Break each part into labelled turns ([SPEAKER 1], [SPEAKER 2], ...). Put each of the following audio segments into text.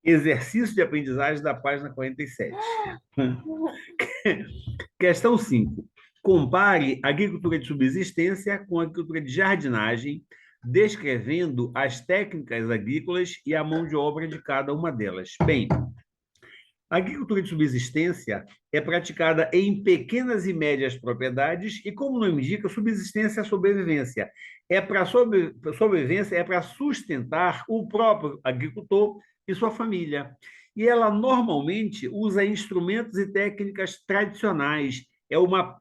[SPEAKER 1] Exercício de aprendizagem da página 47. Questão 5. Compare a agricultura de subsistência com a agricultura de jardinagem, descrevendo as técnicas agrícolas e a mão de obra de cada uma delas. Bem, a agricultura de subsistência é praticada em pequenas e médias propriedades e, como o nome indica, subsistência é sobrevivência. É para sobrevivência, é para sustentar o próprio agricultor e sua família. E ela normalmente usa instrumentos e técnicas tradicionais.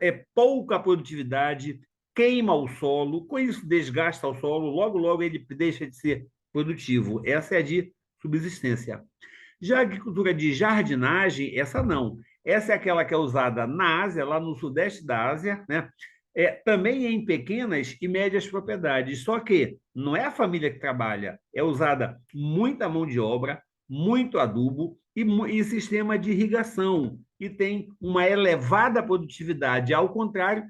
[SPEAKER 1] É pouca produtividade, queima o solo, com isso desgasta o solo, logo, logo ele deixa de ser produtivo. Essa é a de subsistência. Já a agricultura de jardinagem, essa não. Essa é aquela que é usada na Ásia, lá no sudeste da Ásia, né? Também em pequenas e médias propriedades. Só que não é a família que trabalha, é usada muita mão de obra, muito adubo e sistema de irrigação, que tem uma elevada produtividade. Ao contrário,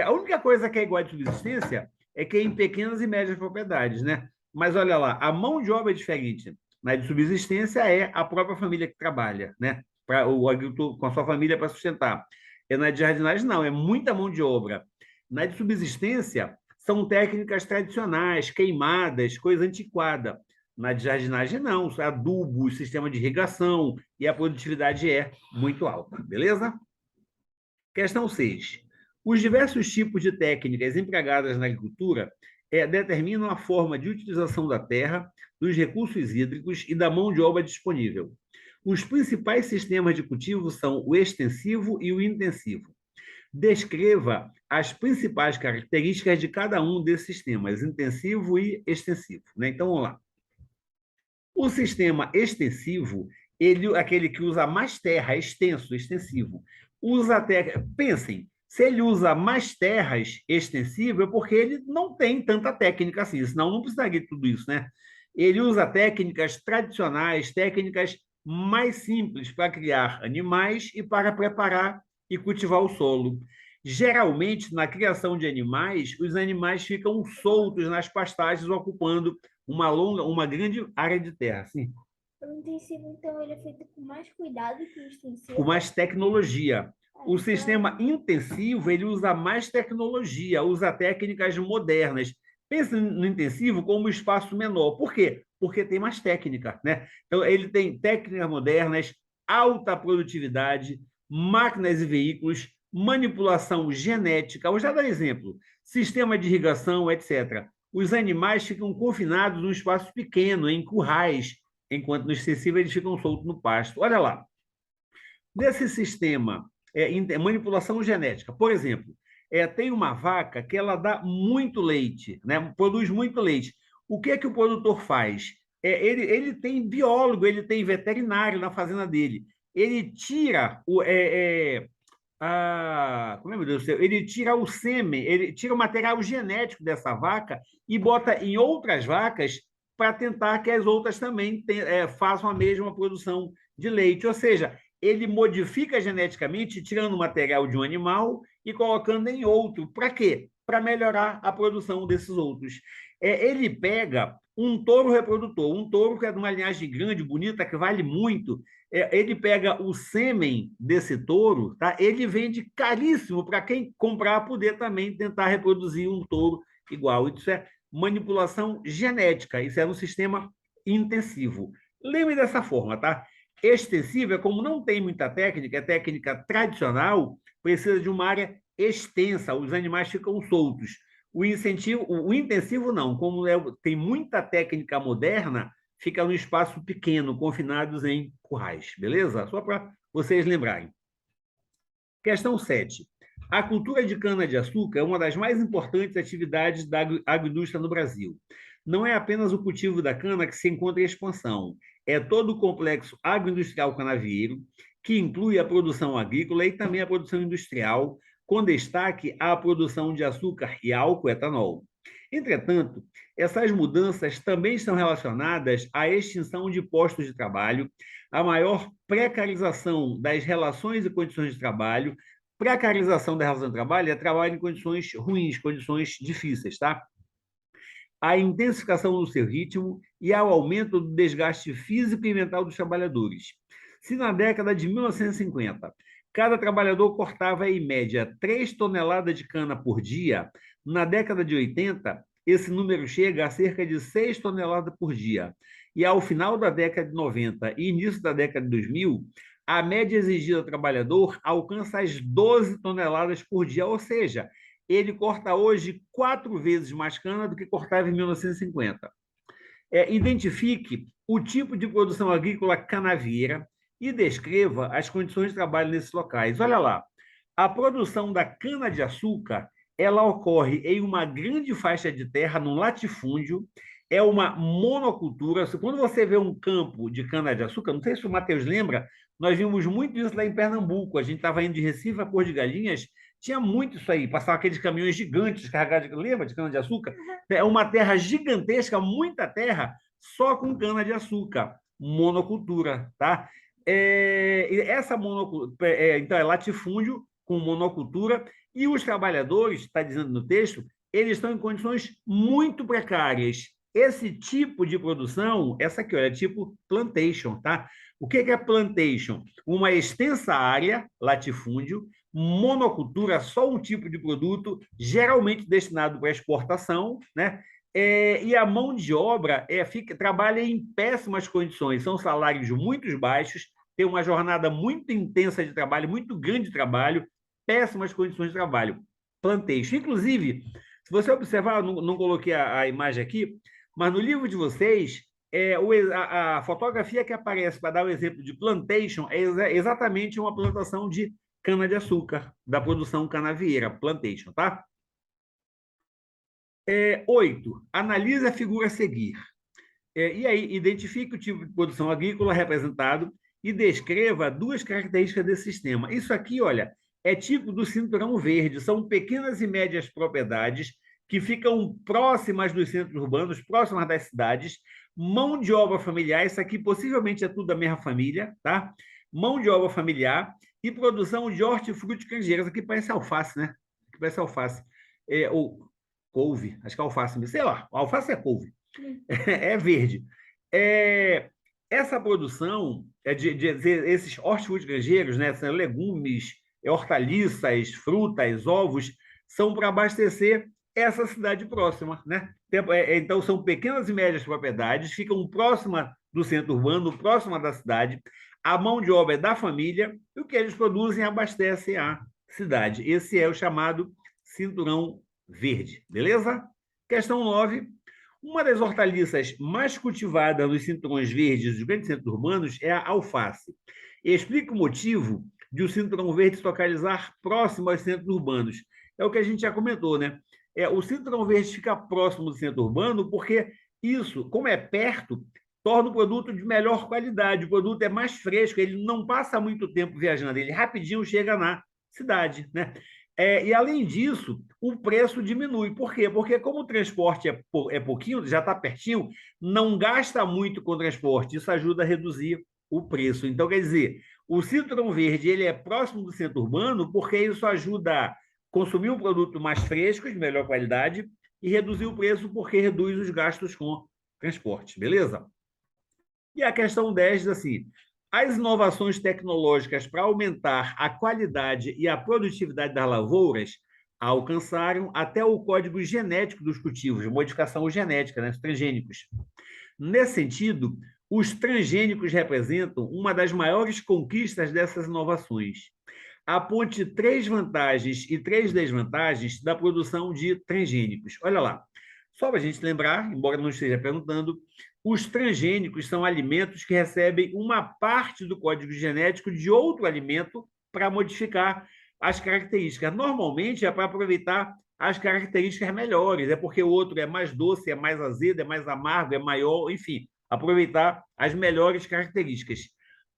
[SPEAKER 1] a única coisa que é igual de subsistência é que é em pequenas e médias propriedades, né? Mas olha lá, a mão de obra é diferente. Na de subsistência é a própria família que trabalha, né? Para o agricultor com a sua família para sustentar. Na de jardinagem, não, é muita mão de obra. Na de subsistência, são técnicas tradicionais, queimadas, coisa antiquada. Na de jardinagem, não, adubo, sistema de irrigação, e a produtividade é muito alta, beleza? Questão 6. Os diversos tipos de técnicas empregadas na agricultura determinam a forma de utilização da terra, dos recursos hídricos e da mão de obra disponível. Os principais sistemas de cultivo são o extensivo e o intensivo. Descreva as principais características de cada um desses sistemas, intensivo e extensivo. Né? Então, vamos lá. O sistema extensivo, aquele que usa mais terra, extenso, extensivo, usa terra. Pensem, se ele usa mais terras extensivo, é porque ele não tem tanta técnica assim, senão não precisaria de tudo isso, né? Ele usa técnicas tradicionais, técnicas mais simples para criar animais e para preparar e cultivar o solo. Geralmente, na criação de animais, os animais ficam soltos nas pastagens, ocupando uma grande área de terra. Sim.
[SPEAKER 2] O intensivo, então, ele é feito com mais cuidado que o extensivo?
[SPEAKER 1] Com mais tecnologia. O sistema intensivo, ele usa mais tecnologia, usa técnicas modernas. Pensa no intensivo como um espaço menor. Por quê? Porque tem mais técnica, né? Então, ele tem técnicas modernas, alta produtividade, máquinas e veículos, manipulação genética. Vou já dar exemplo. Sistema de irrigação, etc. Os animais ficam confinados num espaço pequeno, em currais, enquanto no extensivo eles ficam soltos no pasto. Olha lá. Nesse sistema, manipulação genética, por exemplo, tem uma vaca que ela dá muito leite, né? Produz muito leite. O que é que o produtor faz? Ele tem biólogo, ele tem veterinário na fazenda dele. Ele tira como é, meu Deus do céu? Ele tira o sêmen, ele tira o material genético dessa vaca e bota em outras vacas para tentar que as outras também façam a mesma produção de leite. Ou seja, ele modifica geneticamente, tirando o material de um animal e colocando em outro. Para quê? Para melhorar a produção desses outros. Ele pega um touro reprodutor, um touro que é de uma linhagem grande, bonita, que vale muito. Ele pega o sêmen desse touro, tá? Ele vende caríssimo para quem comprar poder também tentar reproduzir um touro igual. Isso é manipulação genética, isso é um sistema intensivo. Lembre dessa forma, tá? Extensivo é como não tem muita técnica, é técnica tradicional, precisa de uma área extensa, os animais ficam soltos. O intensivo não, como tem muita técnica moderna, fica num espaço pequeno, confinados em currais, beleza? Só para vocês lembrarem. Questão 7. A cultura de cana-de-açúcar é uma das mais importantes atividades da agroindústria no Brasil. Não é apenas o cultivo da cana que se encontra em expansão, é todo o complexo agroindustrial canavieiro, que inclui a produção agrícola e também a produção industrial, com destaque à produção de açúcar e álcool etanol. Entretanto, essas mudanças também estão relacionadas à extinção de postos de trabalho, à maior precarização das relações e condições de trabalho. Precarização da relação de trabalho é trabalho em condições ruins, condições difíceis, tá? à intensificação do seu ritmo e ao aumento do desgaste físico e mental dos trabalhadores. Se na década de 1950 cada trabalhador cortava, em média, 3 toneladas de cana por dia, na década de 80, esse número chega a cerca de 6 toneladas por dia. E ao final da década de 90 e início da década de 2000, a média exigida do trabalhador alcança as 12 toneladas por dia, ou seja, ele corta hoje 4 vezes mais cana do que cortava em 1950. Identifique o tipo de produção agrícola canavieira e descreva as condições de trabalho nesses locais. Olha lá, a produção da cana-de-açúcar ela ocorre em uma grande faixa de terra, num latifúndio, é uma monocultura. Quando você vê um campo de cana-de-açúcar, não sei se o Matheus lembra, nós vimos muito isso lá em Pernambuco. A gente estava indo de Recife a Porto de Galinhas, tinha muito isso aí, passavam aqueles caminhões gigantes carregados, lembra de cana-de-açúcar? É uma terra gigantesca, muita terra, só com cana-de-açúcar, monocultura, tá? Essa monocultura, então, é latifúndio com monocultura, e os trabalhadores, está dizendo no texto, eles estão em condições muito precárias. Esse tipo de produção, essa aqui, olha, é tipo plantation, tá? O que é plantation? Uma extensa área, latifúndio, monocultura, só um tipo de produto, geralmente destinado para exportação, né? E a mão de obra trabalha em péssimas condições, são salários muito baixos, tem uma jornada muito intensa de trabalho, muito grande de trabalho, péssimas condições de trabalho. Plantation. Inclusive, se você observar, não coloquei a imagem aqui, mas no livro de vocês, a fotografia que aparece para dar o exemplo de plantation é exatamente uma plantação de cana-de-açúcar, da produção canavieira, plantation, tá? 8. Analise a figura a seguir. E aí, identifique o tipo de produção agrícola representado e descreva 2 características desse sistema. Isso aqui, olha, é tipo do cinturão verde, são pequenas e médias propriedades que ficam próximas dos centros urbanos, próximas das cidades, mão de obra familiar, isso aqui possivelmente é tudo da mesma família, tá? Mão de obra familiar e produção de hortifruti canjeiros. Aqui parece alface, né? Aqui parece alface. Ou couve, acho que é alface, sei lá, alface é couve. É verde. Essa produção de esses hortifruti canjeiros, né, são legumes, hortaliças, frutas, ovos, são para abastecer essa cidade próxima, né? Então, são pequenas e médias propriedades, ficam próximas do centro urbano, próxima da cidade, a mão de obra é da família, e o que eles produzem abastece a cidade. Esse é o chamado cinturão verde, beleza? Questão 9. Uma das hortaliças mais cultivadas nos cinturões verdes dos grandes centros urbanos é a alface. Explica o motivo de o cinturão verde se localizar próximo aos centros urbanos. É o que a gente já comentou, né? O cinturão verde fica próximo do centro urbano porque isso, como é perto, torna o produto de melhor qualidade. O produto é mais fresco, ele não passa muito tempo viajando, ele rapidinho chega na cidade, né? E, além disso, o preço diminui. Por quê? Porque, como o transporte é pouquinho, já está pertinho, não gasta muito com o transporte. Isso ajuda a reduzir o preço. Então, quer dizer, o cinturão verde ele é próximo do centro urbano porque isso ajuda a consumir um produto mais fresco, de melhor qualidade, e reduzir o preço porque reduz os gastos com transporte. Beleza? E a questão 10 diz assim: as inovações tecnológicas para aumentar a qualidade e a produtividade das lavouras alcançaram até o código genético dos cultivos, modificação genética, né, os transgênicos. Nesse sentido, os transgênicos representam uma das maiores conquistas dessas inovações. Aponte 3 vantagens e 3 desvantagens da produção de transgênicos. Olha lá, só para a gente lembrar, embora não esteja perguntando, os transgênicos são alimentos que recebem uma parte do código genético de outro alimento para modificar as características. Normalmente é para aproveitar as características melhores, é porque o outro é mais doce, é mais azedo, é mais amargo, é maior, enfim, aproveitar as melhores características.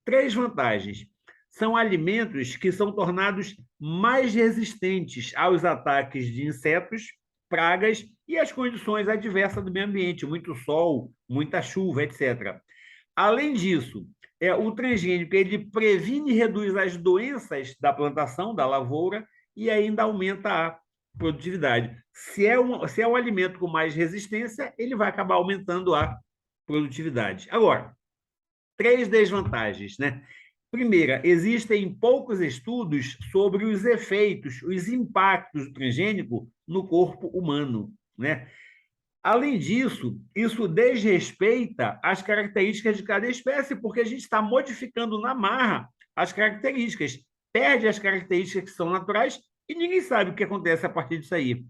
[SPEAKER 1] 3 vantagens. São alimentos que são tornados mais resistentes aos ataques de insetos, pragas e as condições adversas do meio ambiente, muito sol, muita chuva, etc. Além disso, o transgênico ele previne e reduz as doenças da plantação, da lavoura, e ainda aumenta a produtividade. Se é um alimento com mais resistência, ele vai acabar aumentando a produtividade. Agora, 3 desvantagens, né? Primeira, existem poucos estudos sobre os efeitos, os impactos do transgênico no corpo humano, né? Além disso, isso desrespeita as características de cada espécie, porque a gente está modificando na marra as características, perde as características que são naturais e ninguém sabe o que acontece a partir disso aí.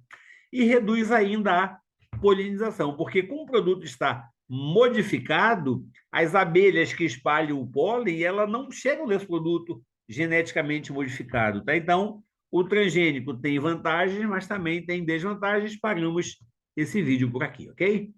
[SPEAKER 1] E reduz ainda a polinização, porque como o produto está modificado, as abelhas que espalham o pólen, elas não chegam nesse produto geneticamente modificado, tá? Então, o transgênico tem vantagens, mas também tem desvantagens. Paramos esse vídeo por aqui, ok?